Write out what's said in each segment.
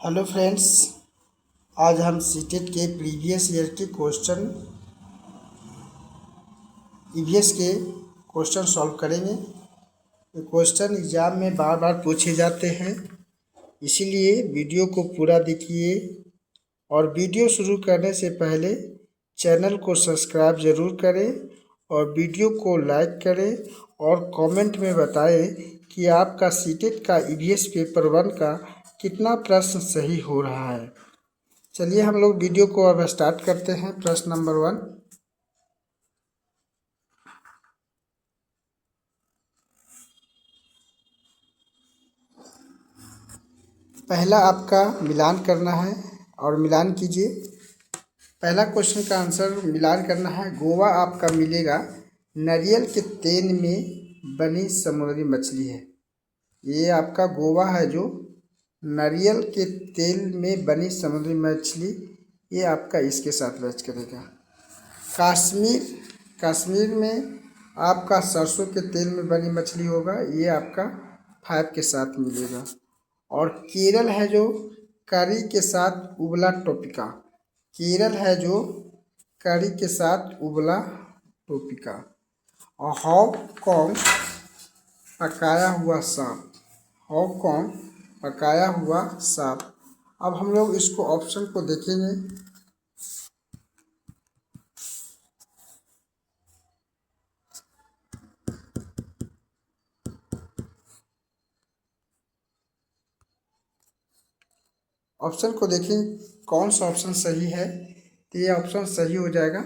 Hello friends, आज हम CTET के प्रीवियस ईयर के क्वेश्चन ईवीएस के क्वेश्चन सॉल्व करेंगे। ये क्वेश्चन एग्ज़ाम में बार बार पूछे जाते हैं, इसीलिए वीडियो को पूरा देखिए और वीडियो शुरू करने से पहले चैनल को सब्सक्राइब ज़रूर करें और वीडियो को लाइक करें और कमेंट में बताएं कि आपका सीटेट का ईवीएस पेपर 1 का कितना प्रश्न सही हो रहा है। चलिए हम लोग वीडियो को अब स्टार्ट करते हैं। प्रश्न नंबर 1, पहला आपका मिलान करना है और मिलान कीजिए। पहला क्वेश्चन का आंसर मिलान करना है। गोवा आपका मिलेगा नारियल के तेल में बनी समुद्री मछली है। ये आपका गोवा है जो नारियल के तेल में बनी समुद्री मछली, ये आपका इसके साथ मैच करेगा। कश्मीर में आपका सरसों के तेल में बनी मछली होगा, ये आपका 5 के साथ मिलेगा। और केरल है जो करी के साथ उबला टोपिका, केरल है जो करी के साथ उबला टोपिका। और हांगकांग पकाया हुआ सांप, हांगकांग पकाया हुआ सांप। अब हम लोग इसको ऑप्शन को देखेंगे। ऑप्शन को देखें कौन सा ऑप्शन सही है, तो ये ऑप्शन सही हो जाएगा।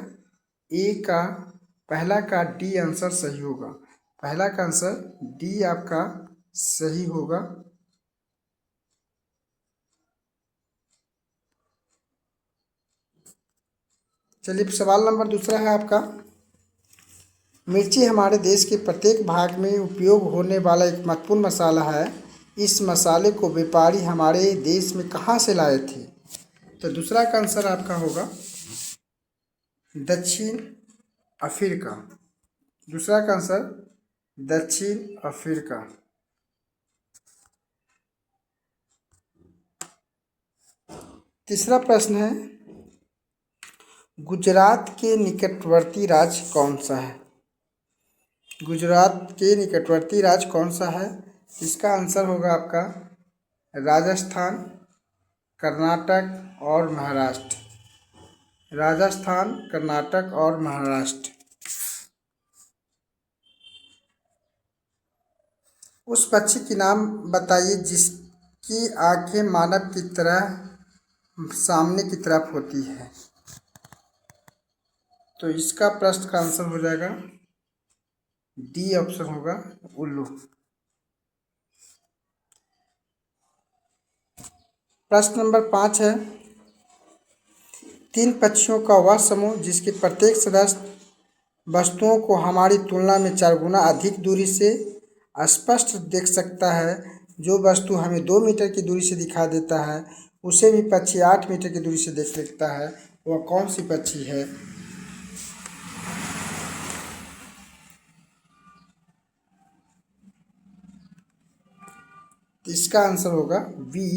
ए का पहला का डी आंसर सही होगा। पहला का आंसर डी आपका सही होगा। चलिए सवाल नंबर दूसरा है आपका। मिर्ची हमारे देश के प्रत्येक भाग में उपयोग होने वाला एक महत्वपूर्ण मसाला है। इस मसाले को व्यापारी हमारे देश में कहाँ से लाए थे? तो दूसरा का आंसर आपका होगा दक्षिण अफ्रीका। दूसरा का आंसर दक्षिण अफ्रीका। तीसरा प्रश्न है, गुजरात के निकटवर्ती राज्य कौन सा है? गुजरात के निकटवर्ती राज्य कौन सा है? इसका आंसर होगा आपका राजस्थान, कर्नाटक और महाराष्ट्र। राजस्थान, कर्नाटक और महाराष्ट्र। उस पक्षी की नाम बताइए जिसकी आंखें मानव की तरह सामने की तरफ होती है। तो इसका प्रश्न का आंसर हो जाएगा डी ऑप्शन होगा उल्लू। प्रश्न नंबर 5 है, 3 पक्षियों का वह समूह जिसके प्रत्येक सदस्य वस्तुओं को हमारी तुलना में 4 गुना अधिक दूरी से स्पष्ट देख सकता है। जो वस्तु हमें 2 मीटर की दूरी से दिखा देता है उसे भी पक्षी 8 मीटर की दूरी से देख सकता है। वह कौन सी पक्षी है? इसका आंसर होगा बी,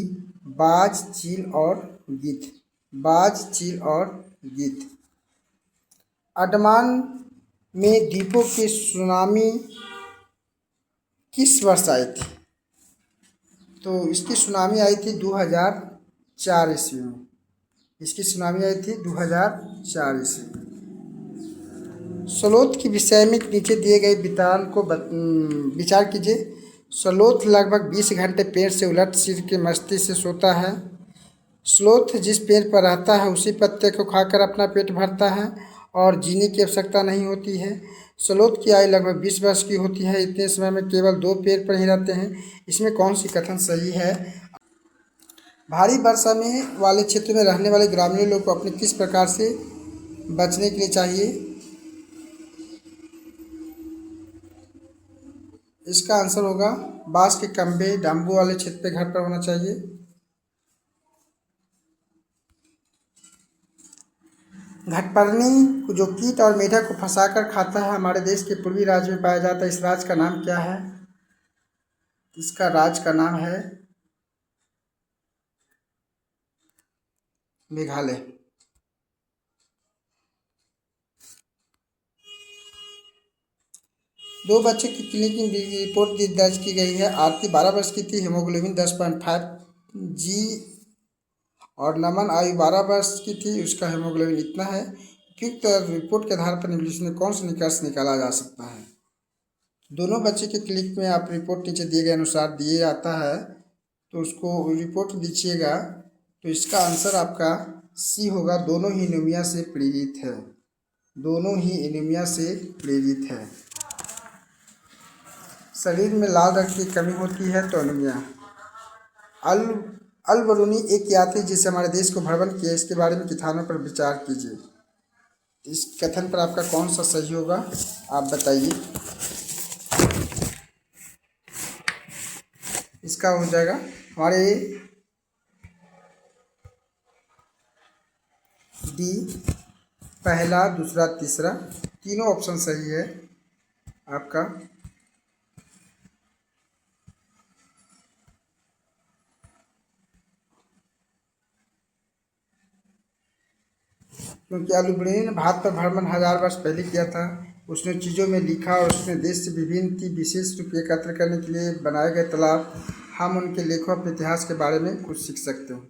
बाज, चील और गिद्ध। बाज, चील और गिद्ध। अंडमान में द्वीपों की सुनामी किस वर्ष आई थी? तो इसकी सुनामी आई थी 2004 ईस्वी में। इसकी सुनामी आई थी 2004 ईस्वी में। स्लोथ के विषय में नीचे दिए गए विचार को विचार कीजिए। स्लोथ लगभग 20 घंटे पेड़ से उलट सिर के मस्ती से सोता है। स्लोथ जिस पेड़ पर रहता है उसी पत्ते को खाकर अपना पेट भरता है और जीने की आवश्यकता नहीं होती है। स्लोथ की आयु लगभग 20 वर्ष की होती है। इतने समय में केवल 2 पेड़ पर ही रहते हैं। इसमें कौन सी कथन सही है? भारी वर्षा में वाले क्षेत्र में रहने वाले ग्रामीण लोग को अपने किस प्रकार से बचने के लिए चाहिए? इसका आंसर होगा बांस के खंभे, डांबू वाले क्षेत्र पे घर पर होना चाहिए। घटपर्णी जो कीट और मेढक को फंसाकर खाता है हमारे देश के पूर्वी राज्य में पाया जाता है। इस राज्य का नाम क्या है? इसका राज्य का नाम है मेघालय। दो बच्चे की क्लिनिक रिपोर्ट दर्ज की गई है। आरती 12 वर्ष की थी, हेमोग्लोबिन 10.5 जी और नमन आयु 12 वर्ष की थी, उसका हेमोग्लोबिन इतना है। उपयुक्त रिपोर्ट के आधार पर निम्नलिखित में कौन सा निष्कर्ष निकाला जा सकता है? दोनों बच्चे के क्लिनिक में आप रिपोर्ट नीचे दिए गए अनुसार दिए जाता है, तो उसको रिपोर्ट दीजिएगा। तो इसका आंसर आपका सी होगा, दोनों ही एनीमिया से पीड़ित है। दोनों ही एनीमिया से पीड़ित है। शरीर में लाल रक्त की कमी होती है तो एनीमिया। अल अल बरूनी एक यात्री जिसे हमारे देश को भ्रमण किया, इसके बारे में कितानों पर विचार कीजिए। इस कथन पर आपका कौन सा सही होगा, आप बताइए। इसका हो जाएगा हमारे डी, पहला, दूसरा, तीसरा, तीनों ऑप्शन सही है आपका। क्योंकि अलबरूनी ने भारत पर भ्रमण 1000 वर्ष पहले किया था। उसने चीज़ों में लिखा और उसने देश से विभिन्न थी विशेष रूप एकत्र करने के लिए बनाए गए तालाब। हम उनके लेखों अपने इतिहास के बारे में कुछ सीख सकते हैं।